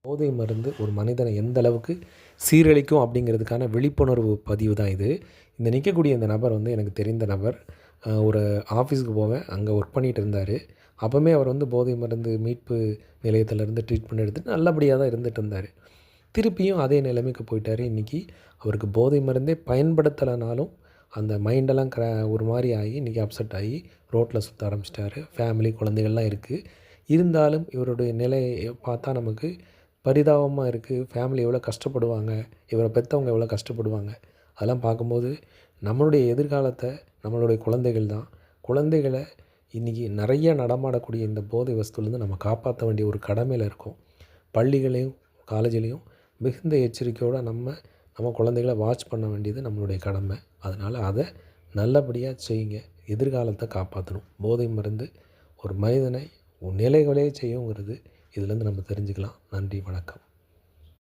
போதை மருந்து ஒரு மனிதனை எந்த அளவுக்கு சீரழிக்கும் அப்படிங்கிறதுக்கான விழிப்புணர்வு பதிவு தான் இது. இந்த நிற்கக்கூடிய இந்த நபர் வந்து எனக்கு தெரிந்த நபர். ஒரு ஆஃபீஸுக்கு போவேன். அங்கே ஒர்க் பண்ணிகிட்டு இருந்தார். அப்போவுமே அவர் வந்து போதை மருந்து மீட்பு நிலையத்திலேருந்து ட்ரீட்மெண்ட் எடுத்துட்டு நல்லபடியாக தான் இருந்துட்டு இருந்தார். திருப்பியும் அதே நிலைமைக்கு போயிட்டார். இன்றைக்கி அவருக்கு போதை மருந்தே பயன்படுத்தலைனாலும் அந்த மைண்டெல்லாம் ஒரு மாதிரி ஆகி இன்றைக்கி அப்செட் ஆகி ரோட்டில் சுற்ற ஆரம்பிச்சிட்டாரு. ஃபேமிலி குழந்தைகள்லாம் இருக்குது. இருந்தாலும் இவருடைய நிலையை பார்த்தா நமக்கு பரிதாபமாக இருக்குது. ஃபேமிலி எவ்வளோ கஷ்டப்படுவாங்க, இவரை பெற்றவங்க எவ்வளோ கஷ்டப்படுவாங்க. அதெல்லாம் பார்க்கும்போது நம்மளுடைய எதிர்காலத்தை நம்மளுடைய குழந்தைகள் தான். குழந்தைகளை இன்றைக்கி நிறைய நடமாடக்கூடிய இந்த போதை வஸ்துலேருந்து நம்ம காப்பாற்ற வேண்டிய ஒரு கடமையில் இருக்கோம். பள்ளிகளையும் காலேஜ்லேயும் மிகுந்த எச்சரிக்கையோடு நம்ம குழந்தைகளை வாட்ச் பண்ண வேண்டியது நம்மளுடைய கடமை. அதனால் அதை நல்லபடியாக செய்யுங்க. எதிர்காலத்தை காப்பாற்றணும். போதை மருந்து ஒரு மனிதனை நிலைகளே செய்யுங்கிறது இதிலேருந்து நம்ம தெரிஞ்சுக்கலாம். நன்றி, வணக்கம்.